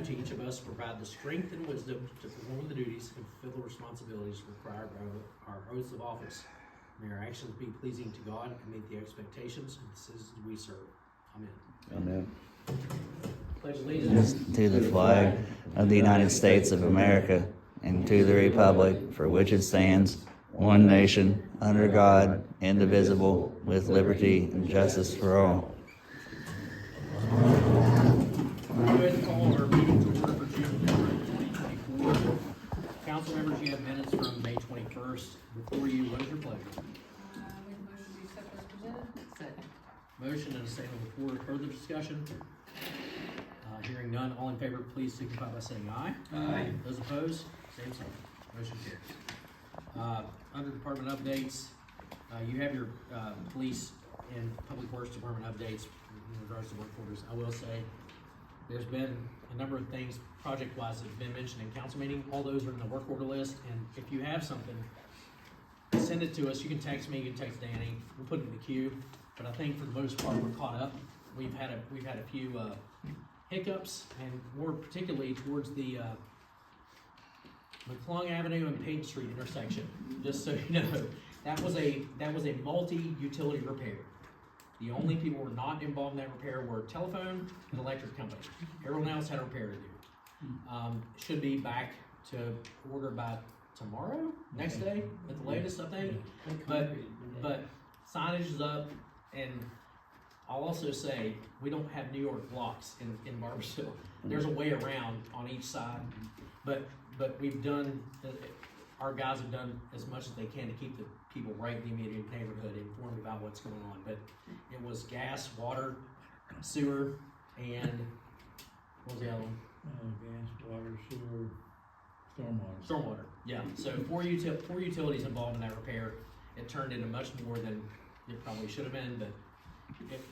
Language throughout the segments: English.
God to each of us provide the strength and wisdom to perform the duties and fulfill the responsibilities required by our oaths of office. May our actions be pleasing to God and meet the expectations of the citizens we serve. Amen. Amen. Pledge allegiance To the flag of the United States of America and to the republic for which it stands, one nation, under God, indivisible, with liberty and justice for all. Go ahead and call our meeting to order for June 2024. Council members, you have minutes from May 21st. Before you, what is your pleasure? Make a motion to accept as presented. Second. Motion and a second on the floor. Further discussion? Hearing none, all in favor, please signify by saying aye. Aye. Those opposed, same sign. Motion carries. Under department updates, you have your police and public works department updates in regards to work orders. I will say, there's been a number of things project-wise that have been mentioned in council meeting. All those are in the work order list, and if you have something, send it to us. You can text me, you can text Danny. We'll put it in the queue. But I think for the most part, we're caught up. We've had a few hiccups, and more particularly towards the McClung Avenue and Page Street intersection. Just so you know, that was a multi-utility repair. The only people who were not involved in that repair were telephone and electric company. Everyone else had a repair to do. Should be back to order by tomorrow, next day at the latest, I think. But signage is up, and I'll also say we don't have New York locks in Barboursville. There's a way around on each side, but we've done. Our guys have done as much as they can to keep the people right in the immediate neighborhood informed about what's going on. But it was gas, water, sewer, and what was the other one? Gas, water, sewer, stormwater. Stormwater, yeah. So four utilities involved in that repair. It turned into much more than it probably should have been, but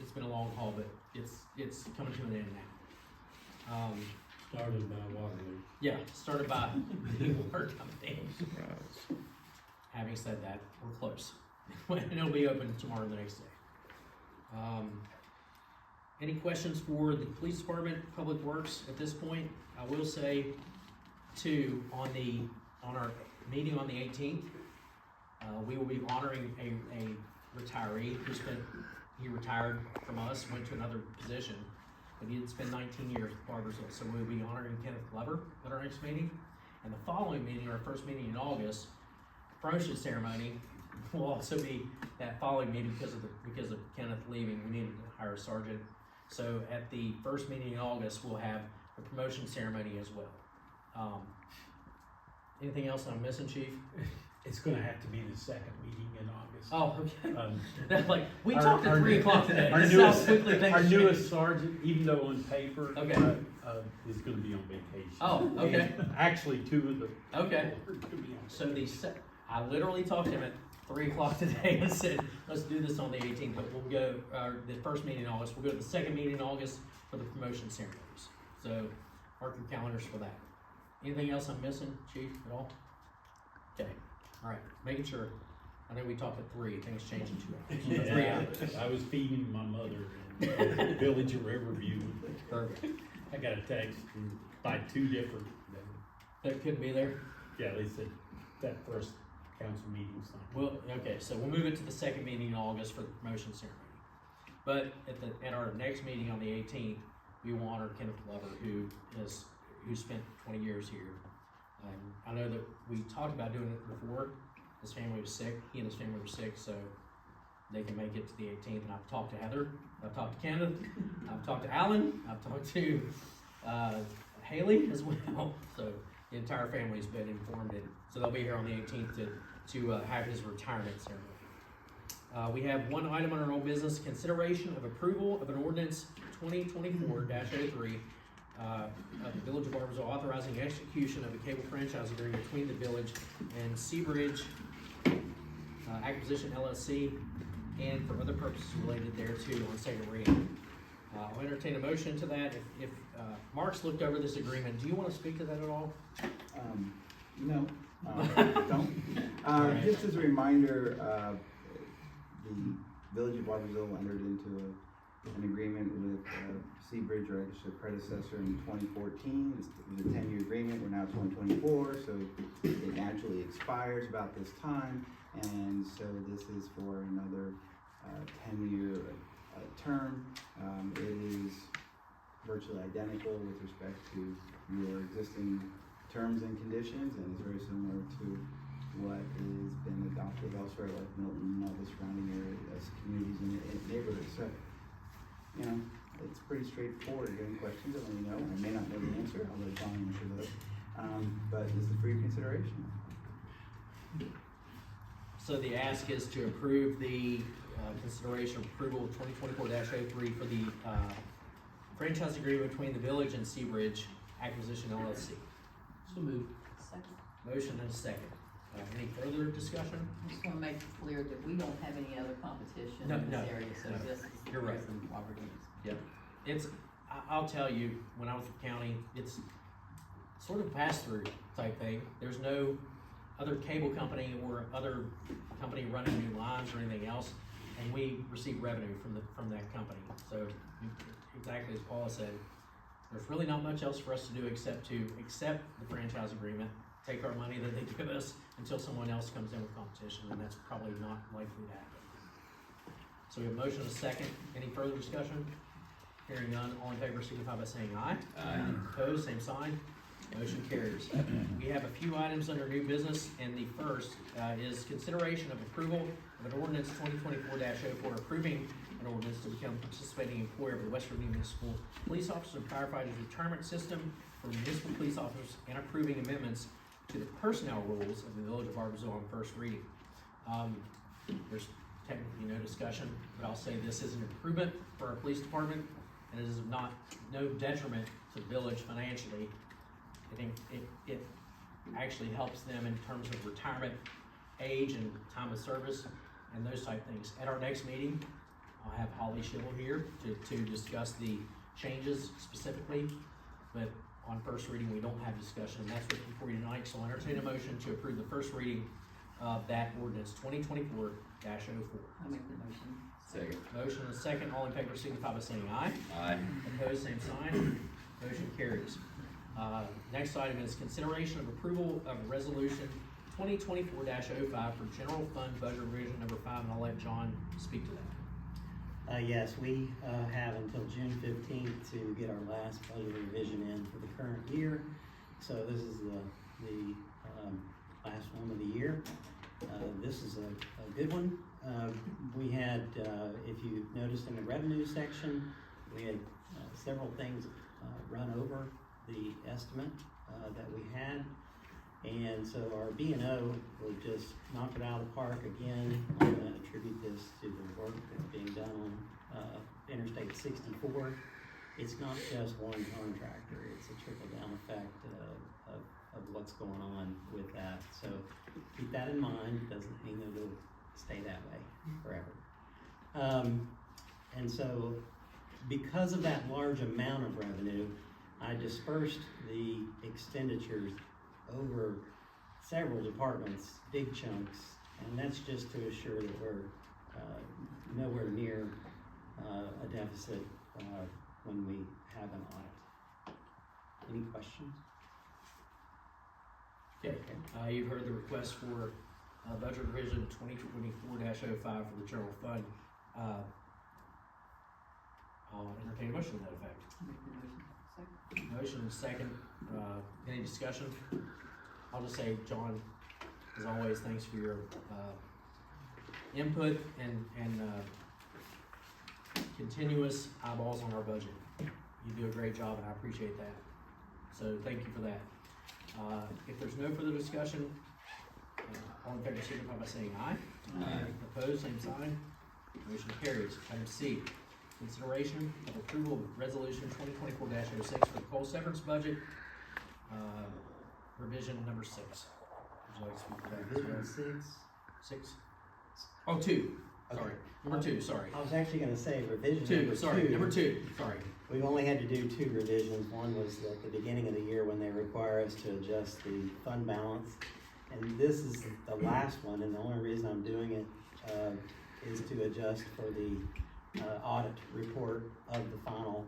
it's been a long haul, but it's coming to an end now. Started by Waterloo. Yeah, started by the water company. Having said that, we're close. And it'll be open tomorrow and the next day. Any questions for the police department, public works at this point? I will say too, on our meeting on the 18th, we will be honoring a retiree he retired from us, went to another position, but he did spend 19 years at Barboursville. So we'll be honoring Kenneth Glover at our next meeting. And the following meeting, our first meeting in August, promotion ceremony will also be that following meeting because of Kenneth leaving. We needed to hire a sergeant. So at the first meeting in August, we'll have a promotion ceremony as well. Anything else I'm missing, Chief? It's gonna have to be the second meeting in August. Oh, okay. We talked at 3 o'clock today. Our This is how quickly things our change. newest sergeant, even though on paper, Okay. is gonna be on vacation. Oh, okay. And actually, two of the. Okay. are gonna be on So I literally talked to him at 3 o'clock today and said, let's do this on the 18th, but we'll go, the first meeting in August, we'll go to the second meeting in August for the promotion ceremonies. So mark your calendars for that. Anything else I'm missing, Chief, at all? Okay, all right, making sure. I know we talked at 3, things changed in 2 hours. So 3 hours. I was feeding my mother in the village of Riverview. Perfect. I got a text by 2 different. That couldn't be there? Yeah, they said that first council meeting's not. Well, okay, so we'll move it to the second meeting in August for the promotion ceremony. But at our next meeting on the 18th, we will honor Kenneth Glover, who spent 20 years here. I know that we talked about doing it before. His family was sick. He and his family were sick, so they can make it to the 18th. And I've talked to Heather. I've talked to Kenneth. I've talked to Alan. I've talked to Haley as well. So the entire family's been informed, and so they'll be here on the 18th to have his retirement ceremony. We have one item on our old business: consideration of approval of an ordinance 2024-03 of the Village of Barboursville authorizing execution of a cable franchise agreement between the village and Seabridge Acquisition LLC, and for other purposes related thereto on second reading. I'll entertain a motion to that. If Mark's looked over this agreement, do you want to speak to that at all? No, don't. Just as a reminder, the Village of Barboursville entered into an agreement with Seabridge, or I guess the predecessor, in 2014. It was a 10-year agreement. We're now 2024, so it naturally expires about this time. And so this is for another 10-year term. It is virtually identical with respect to your existing terms and conditions, and is very similar to what has been adopted elsewhere, like Milton and all the surrounding areas, communities and neighborhoods. So, you know, it's pretty straightforward. If you have any questions, let me know. I may not know the answer. I'll let John answer those. But this is for your consideration. So the ask is to approve the consideration of approval of 2024-03 for the franchise agreement between the village and Seabridge Acquisition LLC. So moved. Second. Motion and a second. Any further discussion? I just wanna make it clear that we don't have any other competition No, in no, this area, so no. this is. You're right. this is Robert Gaines. Yep. It's, I'll tell you, when I was with the county, it's sort of a pass-through type thing. There's no other cable company or other company running new lines or anything else, and we receive revenue from that company. So exactly as Paula said, there's really not much else for us to do except to accept the franchise agreement, take our money that they give us until someone else comes in with competition, and that's probably not likely to happen. So we have a motion and a second. Any further discussion? Hearing none, all in favor signify by saying aye. Aye. Opposed, same sign. Motion carries. We have a few items under new business, and the first is consideration of approval of an ordinance 2024-04 approving an ordinance to become participating employer of the West Virginia Municipal Police Officers and Firefighters Retirement System for municipal police officers, and approving amendments to the personnel rules of the Village of Barboursville on first reading. There's technically no discussion, but I'll say this is an improvement for our police department, and it is no detriment to the village financially. I think it actually helps them in terms of retirement age and time of service and those type things. At our next meeting, I'll have Holly Schibel here to discuss the changes specifically, but on first reading, we don't have discussion, and that's written for you tonight, so I'll entertain a motion to approve the first reading of that ordinance 2024-04. I make the motion. Second. Motion and a second, all in favor signify by saying aye. Aye. Opposed, same sign. Motion carries. Next item is consideration of approval of resolution 2024-05 for general fund budget revision number 5, and I'll let John speak to that. Yes, we have until June 15th to get our last budget revision in for the current year. So this is the last one of the year. This is a good one. We had, if you noticed in the revenue section, we had several things run over the estimate that we had. And so our B&O will just knock it out of the park again. I'm gonna attribute this to the work that's being done on Interstate 64. It's not just one contractor, it's a trickle-down effect of what's going on with that. So keep that in mind. Doesn't mean that it'll stay that way forever. And so because of that large amount of revenue, I dispersed the expenditures over several departments, big chunks, and that's just to assure that we're nowhere near a deficit when we have an audit. Any questions? Okay, you've heard the request for budget revision 2024-05 for the general fund. I'll entertain a motion to that effect. I make the motion. Second. Motion and second. Any discussion? I'll just say, John, as always, thanks for your input and continuous eyeballs on our budget. You do a great job, and I appreciate that. So thank you for that. If there's no further discussion, all in favor signify by saying aye. Aye. Opposed, same sign. Motion carries. Item C, consideration of approval of resolution 2024-06 for the coal severance budget, revision number 6. Would you like to speak to that as well? Revision 6. 6? Oh, 2. Sorry. Okay. Number 2, sorry. I was actually gonna say revision 2, number sorry. 2. Number 2, sorry. We've only had to do 2 revisions. One was at the beginning of the year when they require us to adjust the fund balance. And this is the last one, and the only reason I'm doing it is to adjust for the audit report of the final,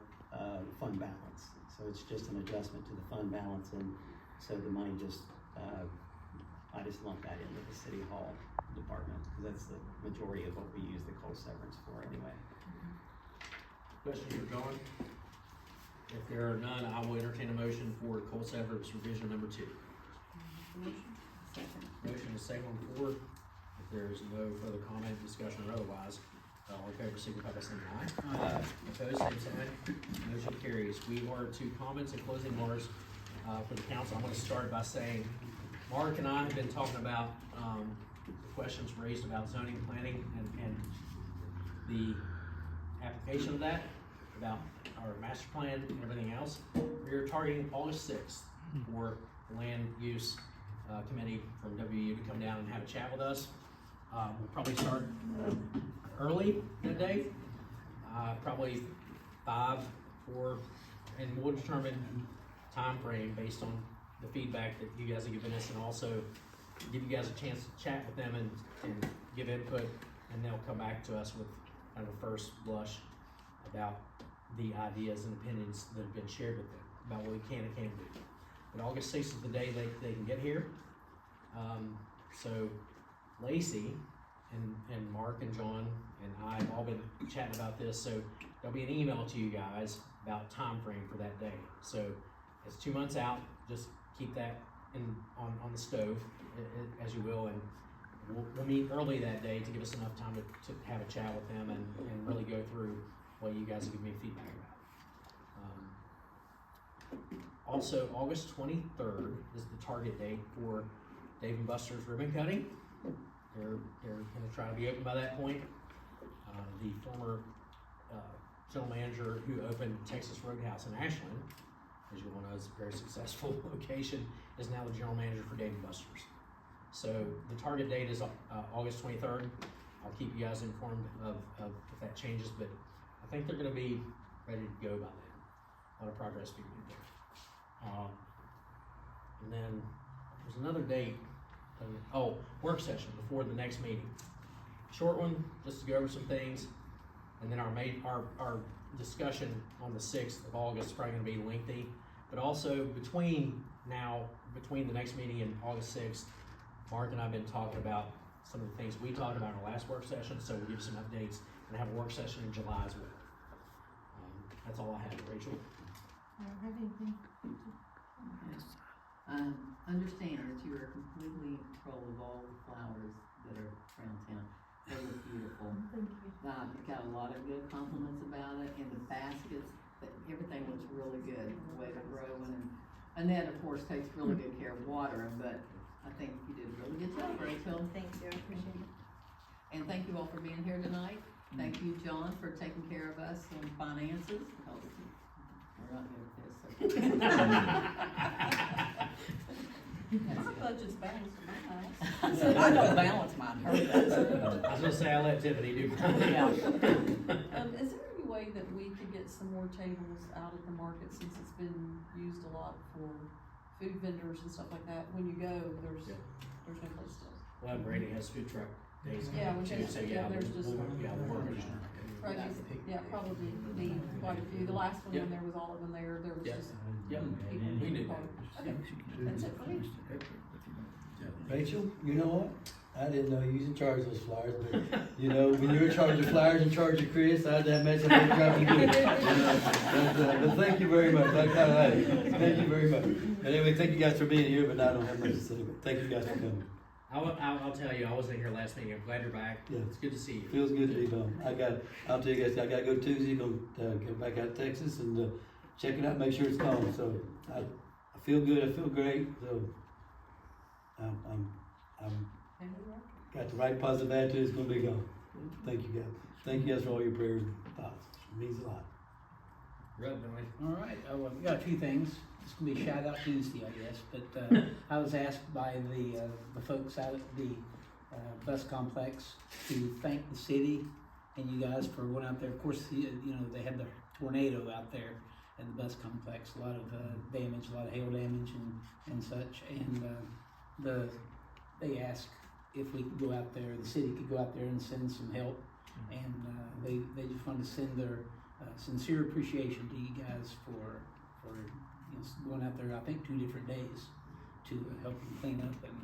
fund balance. So it's just an adjustment to the fund balance, and so the money just, I just lump that into the city hall department, because that's the majority of what we use the coal severance for anyway. Questions for John? If there are none, I will entertain a motion for coal severance revision number 2. Second. Motion is second on the floor. If there is no further comment, discussion, or otherwise, all in favor, signify by saying aye. Opposed, same sign. Motion carries. We are to comments and closing remarks for the council. I'm gonna start by saying, Mark and I have been talking about the questions raised about zoning, planning, and the application of that, about our master plan and everything else. We are targeting August 6th for the land use committee from WU to come down and have a chat with us. We'll probably start early that day, probably 5, 4, and we'll determine time frame based on the feedback that you guys have given us, and also give you guys a chance to chat with them and give input, and they'll come back to us with kind of a first blush about the ideas and opinions that have been shared with them about what we can and can't do. But August 6th is the day they can get here. So Lacey and Mark and John and I have all been chatting about this, so there'll be an email to you guys about time frame for that day. So it's 2 months out, just keep that on the stove, as you will, and we'll meet early that day to give us enough time to have a chat with them and really go through what you guys have given me feedback about. Also, August 23rd is the target date for Dave & Buster's ribbon cutting. They're gonna try to be open by that point. The former general manager who opened Texas Roadhouse in Ashland, as you all know, is a very successful location, is now the general manager for Dave & Buster's. So the target date is August 23rd. I'll keep you guys informed of if that changes, but I think they're gonna be ready to go by then. A lot of progress being made there. And then there's another date, work session before the next meeting. Short one, just to go over some things, and then our discussion on the 6th of August is probably gonna be lengthy, but also between the next meeting and August 6th, Mark and I have been talking about some of the things we talked about in our last work session, so we'll give you some updates and have a work session in July as well. That's all I have. Rachel? I don't have anything. Understand that you are completely in control of all the flowers that are around town. They look beautiful. Thank you. Got a lot of good compliments about it, and the baskets, everything looks really good, the way they're growing, and Annette, of course, takes really good care of watering, but I think you did a really good job, Rachel. Thank you, I appreciate it. And thank you all for being here tonight. Thank you, John, for taking care of us on finances, because we're not good at this, My budget's balanced in my house. I said, I don't balance mine, her does. I was gonna say, I'll let Tiffany do. Yeah. Is there any way that we could get some more tables out at the market, since it's been used a lot for food vendors and stuff like that? When you go, there's no place to. Well, Brady has food truck days Yeah, coming we too, can- so yeah, there's just- we'll work on it. Right, yeah, probably need quite a few. The last one, when there was all of them there was Yep. just Yep, people. we knew that. Okay, that's it for me. Rachel, you know what? I didn't know you was in charge of those flowers, but, you know, when you're in charge of flowers, in charge of Chris, I had that mess up every job you do. But thank you very much, I kinda like it. Thank you very much. But anyway, thank you guys for being here, but I don't have much to say, but thank you guys for coming. I'll tell you, I wasn't here last meeting, I'm glad you're back. Yeah. It's good to see you. Feels good to be home. I'll tell you guys, I gotta go Tuesday, go back out to Texas and, check it out, make sure it's gone, so I feel good, I feel great, so I'm got the right positive attitude, it's gonna be gone. Thank you guys. Thank you guys for all your prayers and thoughts. It means a lot. Rub, Billy. All right, well, we got a few things. It's gonna be shout out Tuesday, I guess, but, I was asked by the folks out at the, bus complex to thank the city and you guys for going out there. Of course, you know, they had the tornado out there at the bus complex, a lot of, damage, a lot of hail damage and such, and, they asked if we could go out there, the city could go out there and send some help And they just wanted to send their sincere appreciation to you guys for you know, going out there, I think 2 different days to help them clean up, and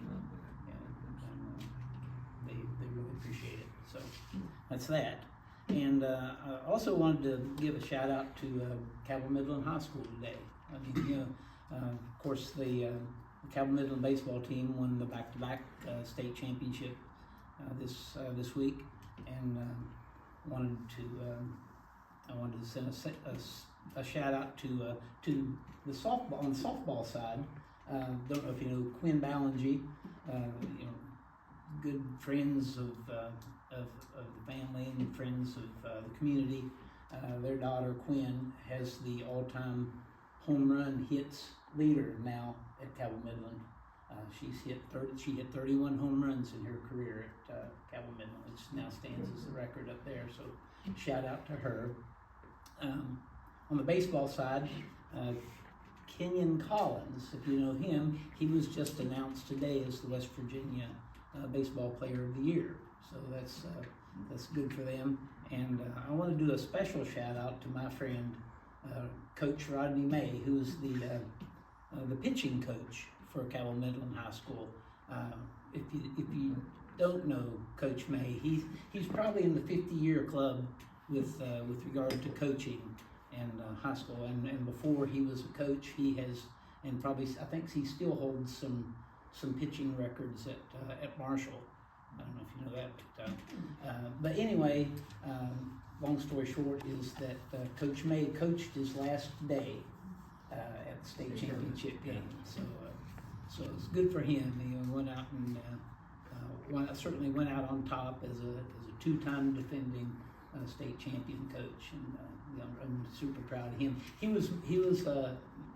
they really appreciate it. So that's that. And I also wanted to give a shout out to Cabell Midland High School today. I mean, you know, of course the Cabell Midland baseball team won the back-to-back state championship this week, and I wanted to send a shout out to the softball, on the softball side. Don't know if you know Quinn Ballingy, you know, good friends of the family and friends of the community. Their daughter Quinn has the all-time home run hits leader now at Cabell Midland. She hit 31 home runs in her career at Cabell Midland, which now stands as the record up there. So shout out to her. On the baseball side, Kenyon Collins, if you know him, he was just announced today as the West Virginia Baseball Player of the Year. So that's good for them. And I want to do a special shout out to my friend Coach Rodney May, who's the pitching coach for Cabell Midland High School. If you don't know Coach May, he's probably in the 50-year club with regard to coaching and high school. And before he was a coach, he has, and probably I think he still holds some pitching records at Marshall. I don't know if you know that, but anyway, long story short is that Coach May coached his last day at the state championship game. So it's good for him. He went out and certainly went out on top as a 2-time defending state champion coach, and you know, I'm super proud of him. He was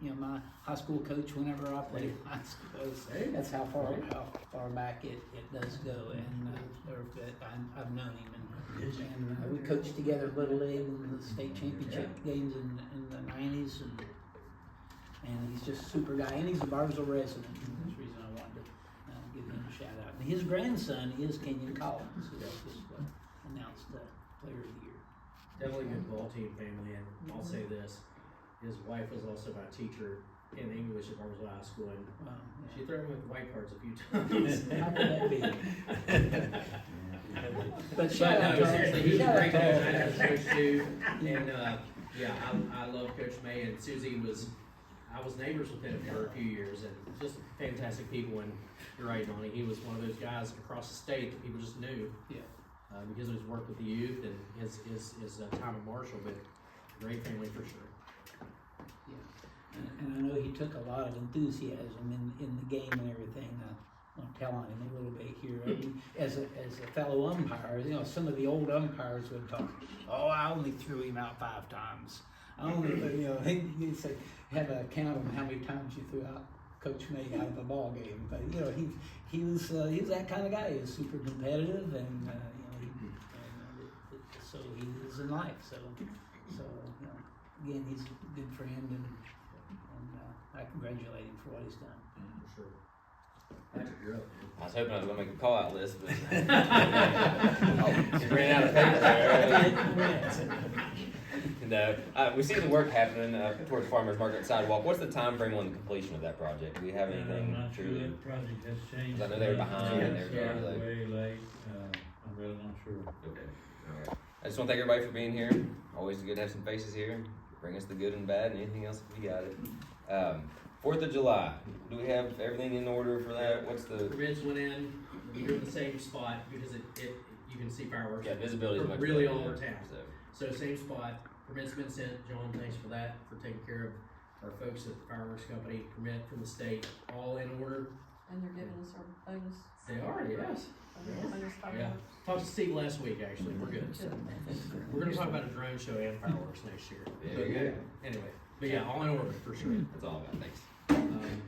you know, my high school coach whenever I played high school. That's how far back it does go, and I've known him, and we coached together Little League in the state championship games in the 90s, and he's just a super guy, and he's a Barboursville resident, and that's the reason I wanted to give him a shout out. And his grandson is Kenyon Collins, who was just announced the Player of the Year. Definitely good ball team family, and I'll say this, his wife was also my teacher in English at Barboursville High School, and she threw me with white cards a few times. How could that be? But But shout out no, to seriously, he was a shout out great to coach, all I had of a us. coach too, and yeah, I love Coach May, and Susie I was neighbors with him for a few years, and just fantastic people, and you're right, Donnie, he was one of those guys across the state that people just knew. Yeah. Because of his work with the youth and his time at Marshall, but great family for sure. And I know he took a lot of enthusiasm in the game and everything. I'll tell on him a little bit here. I mean, as a fellow umpire, you know, some of the old umpires would talk, "Oh, I only threw him out 5 times. I only," you know, he'd say, have a count of how many times you threw out Coach May out of a ball game. But you know, he was that kind of guy. He was super competitive, and so he is in life. So you know, again, he's a good friend, and I congratulate him for what he's done. For sure. Patrick, you're up, man. I was hoping I was gonna make a call out list, but just ran out of paper there. No, we see the work happening towards Farmers Market sidewalk. What's the time frame on the completion of that project? Do we have anything I'm not sure truly? that project has changed. 'Cause I know they were behind and they were Yeah. really late. Way late, I'm really not sure. Okay. All right. I just want to thank everybody for being here. Always good to have some faces here. Bring us the good and bad and anything else if you got it. 4th of July. Do we have everything in order for that? What's the Permits went in, you're in the same spot because you can see fireworks. visibility? Is much Really better, all over yeah. town. So same spot, permits been sent, John, thanks for that, for taking care of our folks at the fireworks company, permit from the state, all in order. And they're giving us our bonus. They are, yes. Bonus Yeah, talked to Steve last week, actually, we're good. So we're gonna talk about a drone show and fireworks next year. There you go. Anyway, but yeah, all in order, for sure. That's all I got. Thanks.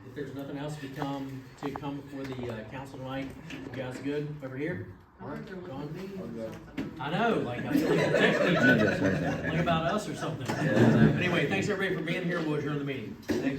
If there's nothing else to come before the council tonight, you guys good over here? I heard there was a John? meeting or something. I know, like, I feel like they're texting each other, like about us or something. Anyway, thanks everybody for being here, we'll adjourn the meeting. Thank you.